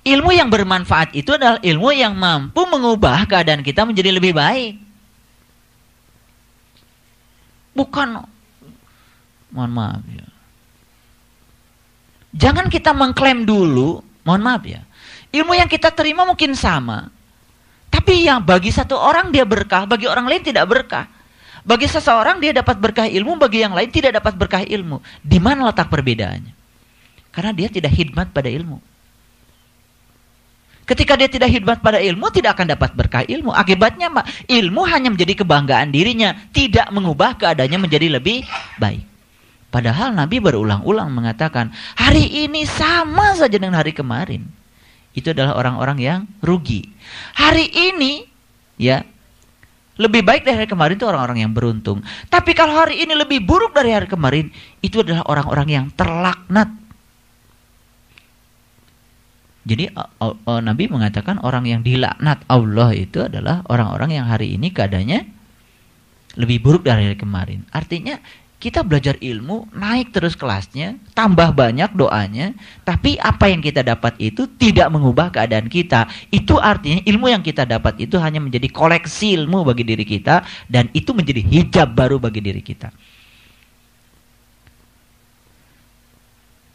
Ilmu yang bermanfaat itu adalah ilmu yang mampu mengubah keadaan kita menjadi lebih baik. Bukan, mohon maaf ya. Jangan kita mengklaim dulu, mohon maaf ya. Ilmu yang kita terima mungkin sama. Tapi yang bagi satu orang dia berkah, bagi orang lain tidak berkah. Bagi seseorang dia dapat berkah ilmu, bagi yang lain tidak dapat berkah ilmu. Di mana letak perbedaannya? Karena dia tidak khidmat pada ilmu. Ketika dia tidak khidmat pada ilmu, tidak akan dapat berkah ilmu. Akibatnya, ilmu hanya menjadi kebanggaan dirinya, tidak mengubah keadaannya menjadi lebih baik. Padahal Nabi berulang-ulang mengatakan, hari ini sama saja dengan hari kemarin. Itu adalah orang-orang yang rugi. Hari ini, ya, lebih baik dari hari kemarin itu orang-orang yang beruntung. Tapi kalau hari ini lebih buruk dari hari kemarin, itu adalah orang-orang yang terlaknat. Jadi Nabi mengatakan orang yang dilaknat Allah itu adalah orang-orang yang hari ini keadaannya lebih buruk dari hari kemarin. Artinya kita belajar ilmu, naik terus kelasnya, tambah banyak doanya, tapi apa yang kita dapat itu tidak mengubah keadaan kita. Itu artinya ilmu yang kita dapat itu hanya menjadi koleksi ilmu bagi diri kita, dan itu menjadi hijab baru bagi diri kita.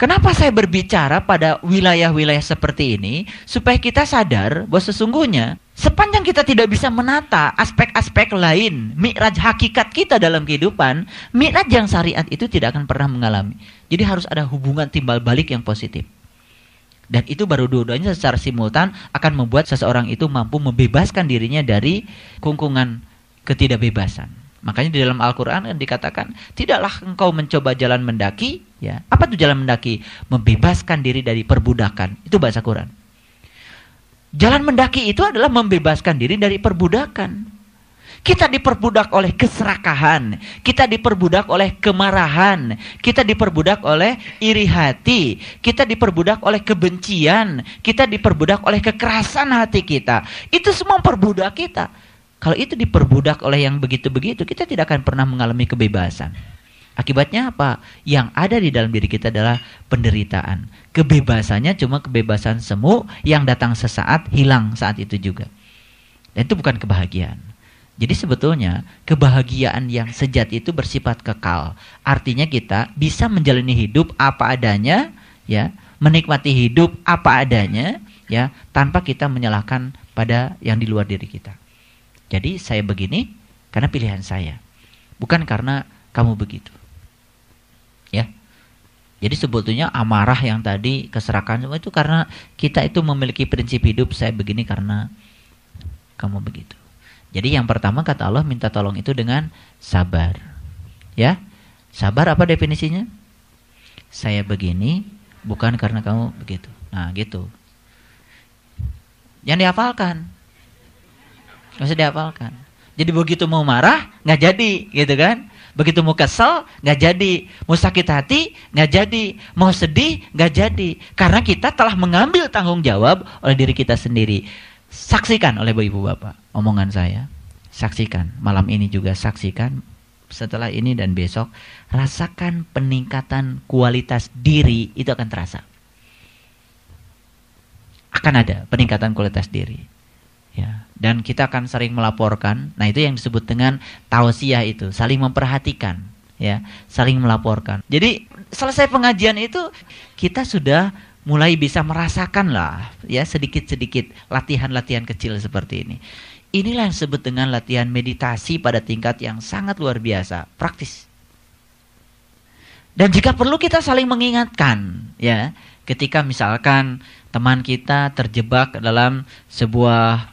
Kenapa saya berbicara pada wilayah-wilayah seperti ini? Supaya kita sadar bahwa sesungguhnya sepanjang kita tidak bisa menata aspek-aspek lain, mi'raj hakikat kita dalam kehidupan, mi'raj yang syariat itu tidak akan pernah mengalami. Jadi harus ada hubungan timbal balik yang positif. Dan itu baru dua-duanya secara simultan akan membuat seseorang itu mampu membebaskan dirinya dari kungkungan ketidakbebasan. Makanya di dalam Al-Quran kan dikatakan, tidaklah engkau mencoba jalan mendaki, ya. Apa itu jalan mendaki? Membebaskan diri dari perbudakan. Itu bahasa Quran. Jalan mendaki itu adalah membebaskan diri dari perbudakan. Kita diperbudak oleh keserakahan, kita diperbudak oleh kemarahan, kita diperbudak oleh iri hati, kita diperbudak oleh kebencian, kita diperbudak oleh kekerasan hati kita. Itu semua memperbudak kita. Kalau itu diperbudak oleh yang begitu-begitu, kita tidak akan pernah mengalami kebebasan. Akibatnya apa? Yang ada di dalam diri kita adalah penderitaan. Kebebasannya cuma kebebasan semu yang datang sesaat, hilang saat itu juga. Dan itu bukan kebahagiaan. Jadi sebetulnya kebahagiaan yang sejati itu bersifat kekal. Artinya kita bisa menjalani hidup apa adanya, ya, menikmati hidup apa adanya, ya, tanpa kita menyalahkan pada yang di luar diri kita. Jadi saya begini karena pilihan saya, bukan karena kamu begitu. Ya. Jadi sebetulnya amarah yang tadi, keserakahan semua itu karena kita itu memiliki prinsip hidup, saya begini karena kamu begitu. Jadi yang pertama kata Allah, minta tolong itu dengan sabar. Ya. Sabar apa definisinya? Saya begini bukan karena kamu begitu. Nah, gitu. Yang dihafalkan. Nggak usah dihafalkan. Jadi begitu mau marah, nggak jadi, gitu kan? Begitu mau kesel, nggak jadi. Mau sakit hati, nggak jadi. Mau sedih, nggak jadi. Karena kita telah mengambil tanggung jawab oleh diri kita sendiri. Saksikan oleh ibu bapak omongan saya. Saksikan, malam ini juga saksikan. Setelah ini dan besok, rasakan peningkatan kualitas diri, itu akan terasa. Akan ada peningkatan kualitas diri. Ya, dan kita akan sering melaporkan. Nah, itu yang disebut dengan tausiah itu, saling memperhatikan, ya, saling melaporkan. Jadi selesai pengajian itu kita sudah mulai bisa merasakan lah, ya, sedikit-sedikit latihan-latihan kecil seperti ini. Inilah yang disebut dengan latihan meditasi pada tingkat yang sangat luar biasa, praktis. Dan jika perlu kita saling mengingatkan, ya, ketika misalkan teman kita terjebak dalam sebuah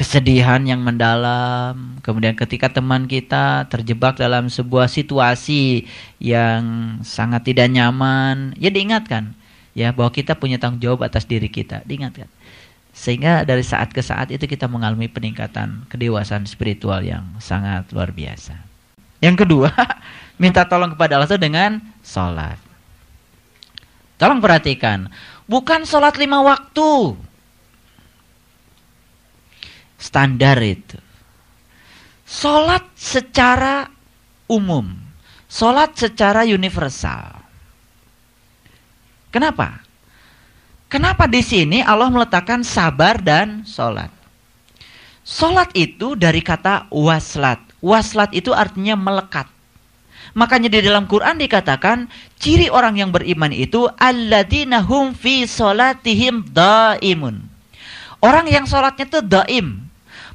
kesedihan yang mendalam, kemudian ketika teman kita terjebak dalam sebuah situasi yang sangat tidak nyaman, ya diingatkan, ya, bahwa kita punya tanggung jawab atas diri kita, diingatkan. Sehingga dari saat ke saat itu kita mengalami peningkatan kedewasaan spiritual yang sangat luar biasa. Yang kedua, minta tolong kepada Allah itu dengan sholat. Tolong perhatikan, bukan sholat 5 waktu. Standar itu. Sholat secara umum. Sholat secara universal. Kenapa? Kenapa di sini Allah meletakkan sabar dan sholat? Sholat itu dari kata waslat. Waslat itu artinya melekat. Makanya di dalam Quran dikatakan ciri orang yang beriman itu alladzina hum fi sholatihim daimun. Orang yang sholatnya itu daim.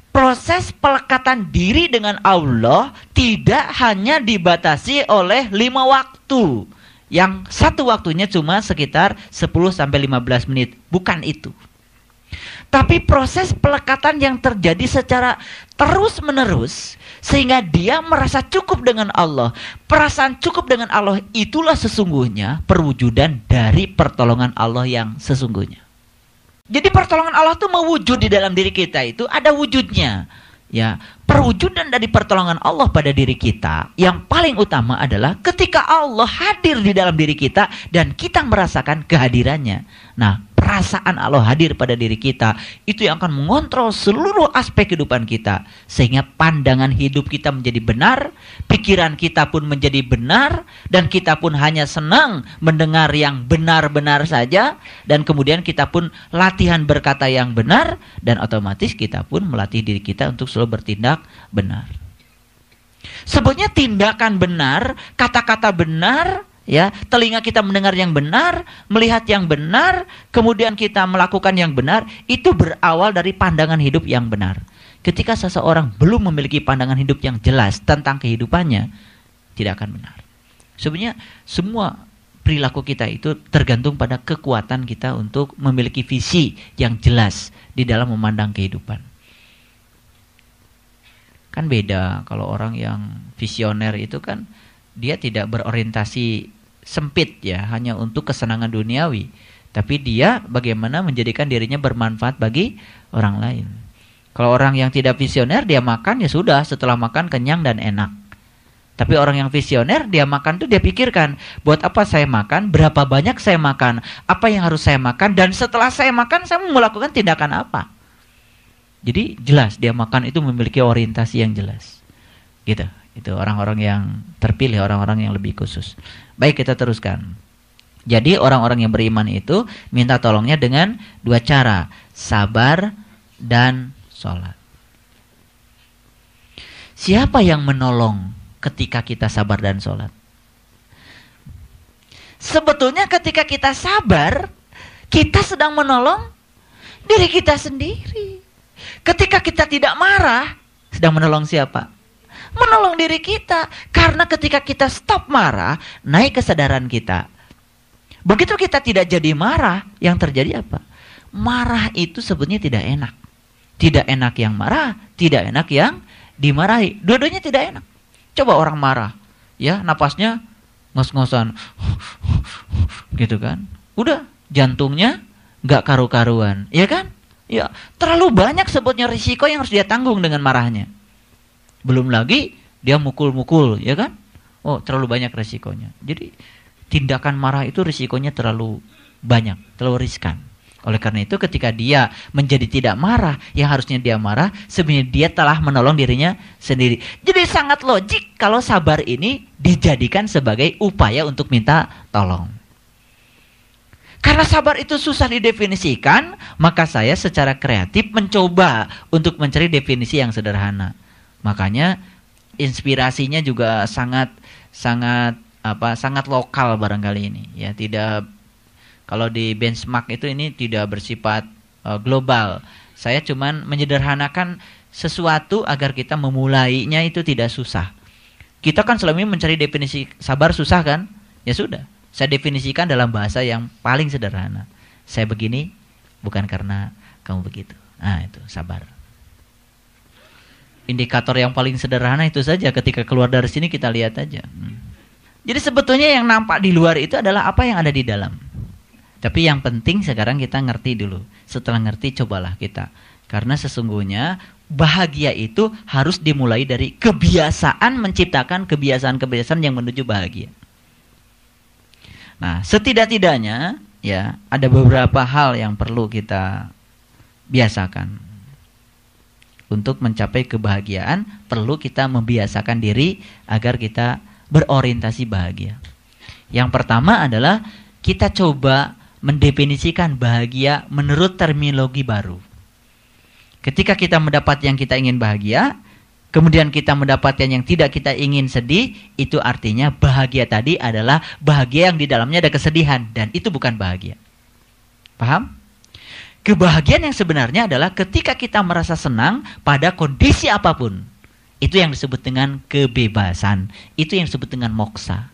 Proses pelekatan diri dengan Allah tidak hanya dibatasi oleh 5 waktu. Yang satu waktunya cuma sekitar 10-15 menit. Bukan itu. Tapi proses pelekatan yang terjadi secara terus-menerus sehingga dia merasa cukup dengan Allah. Perasaan cukup dengan Allah itulah sesungguhnya perwujudan dari pertolongan Allah yang sesungguhnya. Jadi pertolongan Allah itu mewujud di dalam diri kita itu ada wujudnya. Ya, perwujudan dari pertolongan Allah pada diri kita yang paling utama adalah ketika Allah hadir di dalam diri kita dan kita merasakan kehadirannya. Nah, perasaan Allah hadir pada diri kita itu yang akan mengontrol seluruh aspek kehidupan kita sehingga pandangan hidup kita menjadi benar, pikiran kita pun menjadi benar, dan kita pun hanya senang mendengar yang benar-benar saja, dan kemudian kita pun latihan berkata yang benar, dan otomatis kita pun melatih diri kita untuk selalu bertindak benar. Sebutnya tindakan benar, kata-kata benar, ya, telinga kita mendengar yang benar, melihat yang benar, kemudian kita melakukan yang benar, itu berawal dari pandangan hidup yang benar. Ketika seseorang belum memiliki pandangan hidup yang jelas tentang kehidupannya, tidak akan benar. Sebenarnya semua perilaku kita itu tergantung pada kekuatan kita untuk memiliki visi yang jelas di dalam memandang kehidupan. Kan beda kalau orang yang visioner itu kan dia tidak berorientasi sempit ya, hanya untuk kesenangan duniawi. Tapi dia bagaimana menjadikan dirinya bermanfaat bagi orang lain. Kalau orang yang tidak visioner, dia makan ya sudah, setelah makan kenyang dan enak. Tapi orang yang visioner, dia makan tuh dia pikirkan, buat apa saya makan, berapa banyak saya makan, apa yang harus saya makan, dan setelah saya makan, saya mau melakukan tindakan apa. Jadi jelas, dia makan itu memiliki orientasi yang jelas. Gitu. Itu orang-orang yang terpilih, orang-orang yang lebih khusus. Baik, kita teruskan. Jadi orang-orang yang beriman itu minta tolongnya dengan 2 cara. Sabar dan sholat. Siapa yang menolong ketika kita sabar dan sholat? Sebetulnya ketika kita sabar, kita sedang menolong diri kita sendiri. Ketika kita tidak marah, sedang menolong siapa? Menolong diri kita. Karena ketika kita stop marah, naik kesadaran kita. Begitu kita tidak jadi marah, yang terjadi apa? Marah itu sebetulnya tidak enak. Tidak enak yang marah, tidak enak yang dimarahi. Dua-duanya tidak enak. Coba orang marah, ya napasnya ngos-ngosan, gitu kan? Udah, jantungnya nggak karu-karuan, ya kan? Ya, terlalu banyak sebetulnya risiko yang harus dia tanggung dengan marahnya. Belum lagi dia mukul-mukul, ya kan? Oh, terlalu banyak risikonya. Jadi tindakan marah itu risikonya terlalu banyak, terlalu riskan. Oleh karena itu ketika dia menjadi tidak marah, yang harusnya dia marah, sebenarnya dia telah menolong dirinya sendiri. Jadi sangat logik kalau sabar ini dijadikan sebagai upaya untuk minta tolong. Karena sabar itu susah didefinisikan, maka saya secara kreatif mencoba untuk mencari definisi yang sederhana. Makanya inspirasinya juga sangat lokal barangkali ini, ya, tidak. Kalau di benchmark itu ini tidak bersifat global. Saya cuman menyederhanakan sesuatu agar kita memulainya itu tidak susah. Kita kan selama ini mencari definisi sabar susah kan? Ya sudah, saya definisikan dalam bahasa yang paling sederhana. Saya begini bukan karena kamu begitu. Nah, itu sabar. Indikator yang paling sederhana itu saja, ketika keluar dari sini kita lihat aja. Jadi sebetulnya yang nampak di luar itu adalah apa yang ada di dalam. Tapi yang penting sekarang kita ngerti dulu. Setelah ngerti, cobalah kita. Karena sesungguhnya bahagia itu harus dimulai dari kebiasaan menciptakan kebiasaan-kebiasaan yang menuju bahagia. Nah, setidak-tidaknya ya ada beberapa hal yang perlu kita biasakan. Untuk mencapai kebahagiaan perlu kita membiasakan diri agar kita berorientasi bahagia. Yang pertama adalah kita coba mendefinisikan bahagia menurut terminologi baru. Ketika kita mendapat yang kita ingin bahagia, kemudian kita mendapatkan yang tidak kita ingin sedih, itu artinya bahagia tadi adalah bahagia yang di dalamnya ada kesedihan, dan itu bukan bahagia. Paham? Kebahagiaan yang sebenarnya adalah ketika kita merasa senang pada kondisi apapun. Itu yang disebut dengan kebebasan. Itu yang disebut dengan moksa.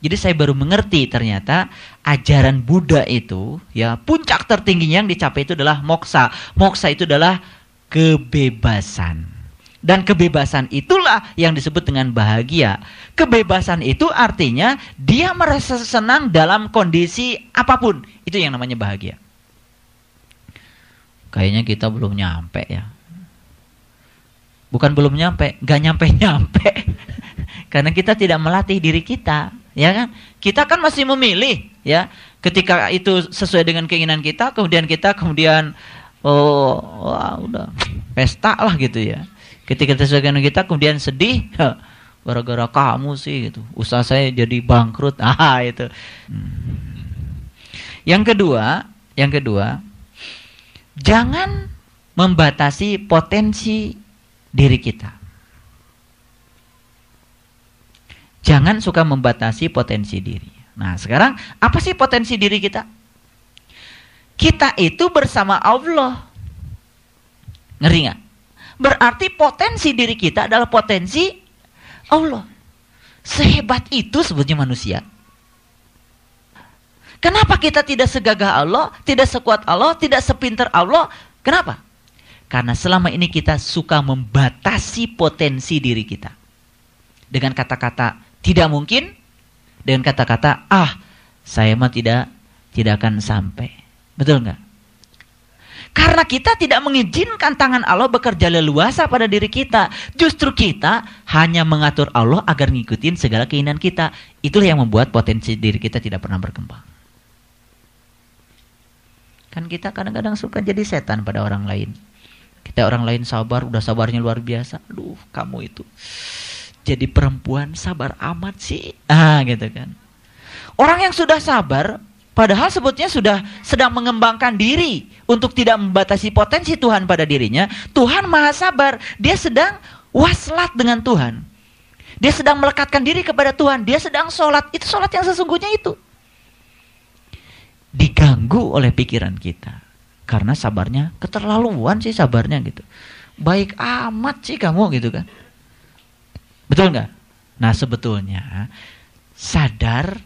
Jadi saya baru mengerti ternyata ajaran Buddha itu, ya, puncak tertingginya yang dicapai itu adalah moksa. Moksa itu adalah kebebasan. Dan kebebasan itulah yang disebut dengan bahagia. Kebebasan itu artinya dia merasa senang dalam kondisi apapun. Itu yang namanya bahagia. Kayaknya kita belum nyampe ya. Bukan belum nyampe, gak nyampe-nyampe. Karena kita tidak melatih diri kita, ya kan? Kita kan masih memilih, ya. Ketika itu sesuai dengan keinginan kita, kemudian udah pesta lah gitu ya. Ketika sesuai dengan kita, kemudian sedih, gara-gara kamu sih gitu. Usaha saya jadi bangkrut. Itu. Yang kedua, jangan membatasi potensi diri kita. Jangan suka membatasi potensi diri. Nah, sekarang apa sih potensi diri kita? Kita itu bersama Allah. Ngeri nggak? Berarti potensi diri kita adalah potensi Allah. Sehebat itu sebetulnya manusia. Kenapa kita tidak segagah Allah, tidak sekuat Allah, tidak sepintar Allah? Kenapa? Karena selama ini kita suka membatasi potensi diri kita. Dengan kata-kata tidak mungkin, dengan kata-kata saya mah tidak akan sampai. Betul nggak? Karena kita tidak mengizinkan tangan Allah bekerja leluasa pada diri kita. Justru kita hanya mengatur Allah agar ngikutin segala keinginan kita. Itulah yang membuat potensi diri kita tidak pernah berkembang. Kan kita kadang-kadang suka jadi setan pada orang lain. Kita orang lain sabar, udah sabarnya luar biasa. Aduh, kamu itu jadi perempuan sabar amat sih. Gitu kan. Orang yang sudah sabar, padahal sebetulnya sudah sedang mengembangkan diri untuk tidak membatasi potensi Tuhan pada dirinya. Tuhan maha sabar. Dia sedang waslat dengan Tuhan. Dia sedang melekatkan diri kepada Tuhan. Dia sedang sholat. Itu sholat yang sesungguhnya itu. Diganggu oleh pikiran kita. Karena sabarnya keterlaluan sih sabarnya gitu. Baik amat sih kamu gitu kan. Betul nggak? Nah sebetulnya sadar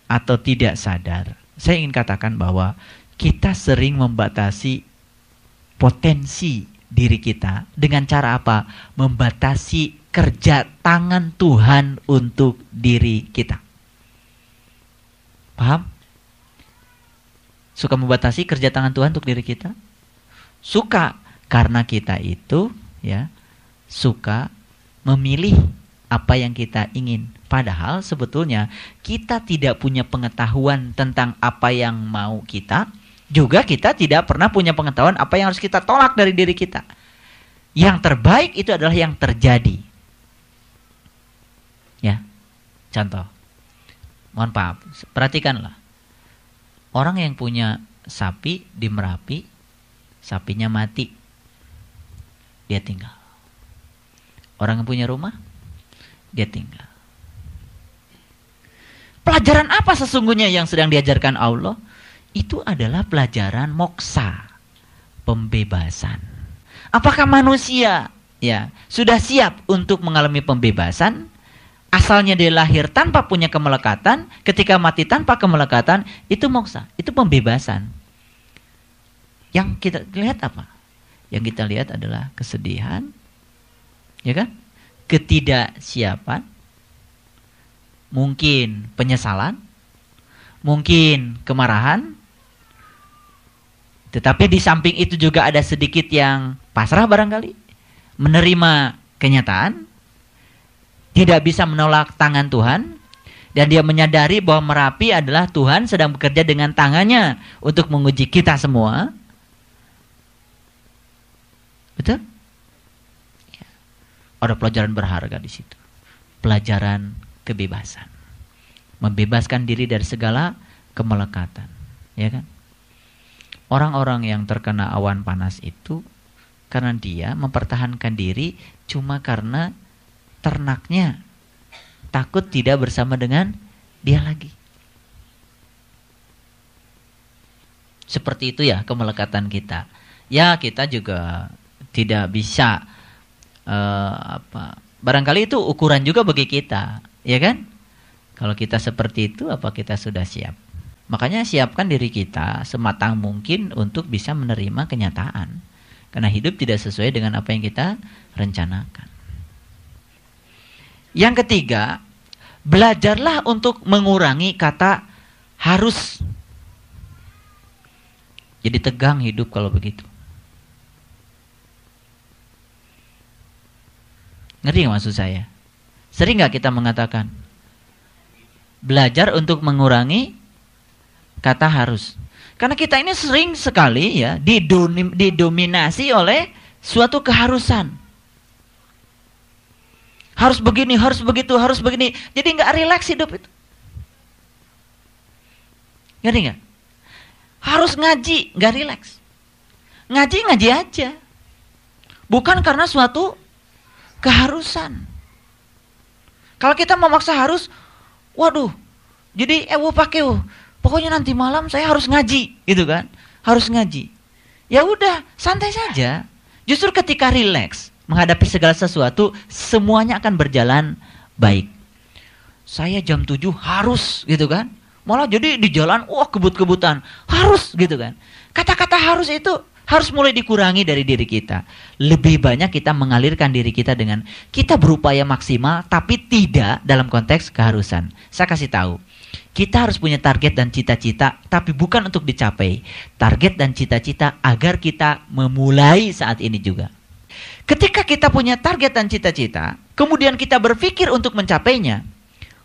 atau tidak sadar, saya ingin katakan bahwa kita sering membatasi potensi diri kita dengan cara apa? Membatasi kerja tangan Tuhan untuk diri kita. Paham? Suka membatasi kerja tangan Tuhan untuk diri kita? Suka, karena kita itu ya suka memilih apa yang kita ingin. Padahal sebetulnya kita tidak punya pengetahuan tentang apa yang mau kita. Juga kita tidak pernah punya pengetahuan apa yang harus kita tolak dari diri kita. Yang terbaik itu adalah yang terjadi. Ya, contoh. Mohon maaf, perhatikanlah. Orang yang punya sapi di Merapi, sapinya mati, dia tinggal. Orang yang punya rumah, dia tinggal. Pelajaran apa sesungguhnya yang sedang diajarkan Allah? Itu adalah pelajaran moksa, pembebasan. Apakah manusia ya sudah siap untuk mengalami pembebasan? Asalnya dia lahir tanpa punya kemelekatan, ketika mati tanpa kemelekatan, itu moksa, itu pembebasan. Yang kita lihat apa? Yang kita lihat adalah kesedihan, ya kan? Ketidaksiapan, mungkin penyesalan, mungkin kemarahan. Tetapi di samping itu juga ada sedikit yang pasrah barangkali, menerima kenyataan, tidak bisa menolak tangan Tuhan, dan dia menyadari bahwa Merapi adalah Tuhan sedang bekerja dengan tangannya untuk menguji kita semua. Betul? Ya. Ada pelajaran berharga di situ. Pelajaran kebebasan. Membebaskan diri dari segala kemelekatan. ya kan? Orang-orang yang terkena awan panas itu karena dia mempertahankan diri cuma karena ternaknya takut tidak bersama dengan dia lagi. Seperti itu ya kemelekatan kita. Ya kita juga tidak bisa barangkali itu ukuran juga bagi kita, ya kan? Kalau kita seperti itu, apa kita sudah siap? Makanya siapkan diri kita sematang mungkin untuk bisa menerima kenyataan. Karena hidup tidak sesuai dengan apa yang kita rencanakan. Yang ketiga, belajarlah untuk mengurangi kata harus. Jadi tegang hidup kalau begitu. Ngerti nggak maksud saya? Sering nggak kita mengatakan belajar untuk mengurangi kata harus? Karena kita ini sering sekali ya didominasi oleh suatu keharusan. Harus begini, harus begitu, harus begini. Jadi nggak rileks hidup itu. Ngerti nggak? Harus ngaji, nggak rileks. Ngaji aja. Bukan karena suatu keharusan. Kalau kita memaksa harus, waduh, jadi pakai pokoknya nanti malam saya harus ngaji, gitu kan? Harus ngaji. Ya udah, santai saja. Justru ketika rileks menghadapi segala sesuatu, semuanya akan berjalan baik. Saya jam 7 harus, gitu kan? Malah jadi di jalan, kebut-kebutan, harus, gitu kan? Kata-kata harus itu harus mulai dikurangi dari diri kita. Lebih banyak kita mengalirkan diri kita dengan kita berupaya maksimal, tapi tidak dalam konteks keharusan. Saya kasih tahu, kita harus punya target dan cita-cita, tapi bukan untuk dicapai. Target dan cita-cita agar kita memulai saat ini juga. Ketika kita punya target dan cita-cita, kemudian kita berpikir untuk mencapainya,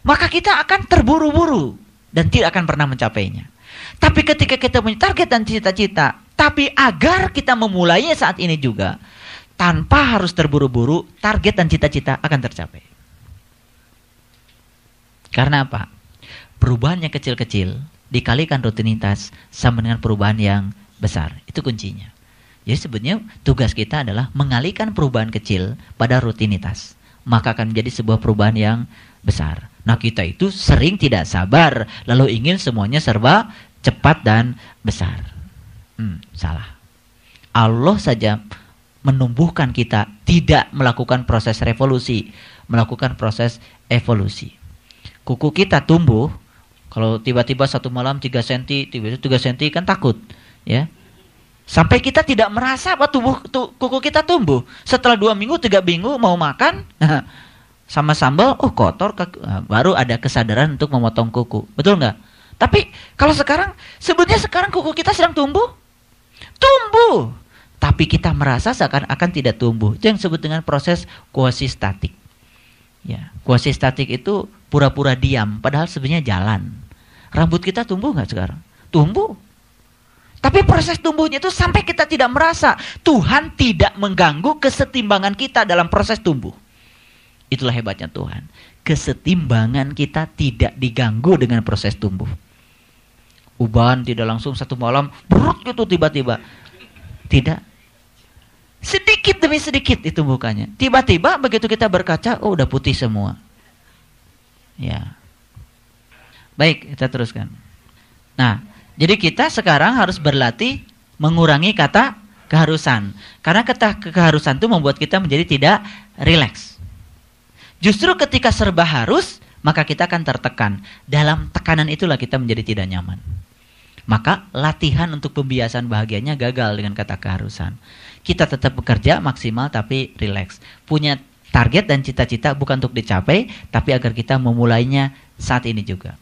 maka kita akan terburu-buru dan tidak akan pernah mencapainya. Tapi ketika kita punya target dan cita-cita, tapi agar kita memulainya saat ini juga, tanpa harus terburu-buru, target dan cita-cita akan tercapai. Karena apa? Perubahan yang kecil-kecil dikalikan rutinitas sama dengan perubahan yang besar. Itu kuncinya. Jadi sebetulnya tugas kita adalah mengalihkan perubahan kecil pada rutinitas. Maka akan menjadi sebuah perubahan yang besar. Nah kita itu sering tidak sabar, lalu ingin semuanya serba cepat dan besar. Salah. Allah saja menumbuhkan kita, tidak melakukan proses revolusi, melakukan proses evolusi. Kuku kita tumbuh, kalau tiba-tiba satu malam 3 cm, tiba-tiba 3 cm kan takut, ya. Sampai kita tidak merasa kuku kita tumbuh. Setelah 2 minggu, 3 minggu mau makan, sama sambal, kotor, baru ada kesadaran untuk memotong kuku. Betul nggak? Tapi kalau sekarang, sebetulnya sekarang kuku kita sedang tumbuh. Tapi kita merasa seakan-akan tidak tumbuh. Itu yang disebut dengan proses quasi-statik. Ya, quasi-statik itu pura-pura diam, padahal sebenarnya jalan. Rambut kita tumbuh nggak sekarang? Tumbuh. Tapi proses tumbuhnya itu sampai kita tidak merasa. Tuhan tidak mengganggu kesetimbangan kita dalam proses tumbuh. Itulah hebatnya Tuhan. Kesetimbangan kita tidak diganggu dengan proses tumbuh. Uban tidak langsung satu malam berut gitu tiba-tiba. Tidak. Sedikit demi sedikit itu bukannya. Tiba-tiba begitu kita berkaca, udah putih semua. Ya. Baik, kita teruskan. Nah, jadi kita sekarang harus berlatih mengurangi kata keharusan. Karena kata keharusan itu membuat kita menjadi tidak rileks. Justru ketika serba harus, maka kita akan tertekan. Dalam tekanan itulah kita menjadi tidak nyaman. Maka latihan untuk pembiasaan bahagianya gagal dengan kata keharusan. Kita tetap bekerja maksimal tapi rileks. Punya target dan cita-cita bukan untuk dicapai, tapi agar kita memulainya saat ini juga.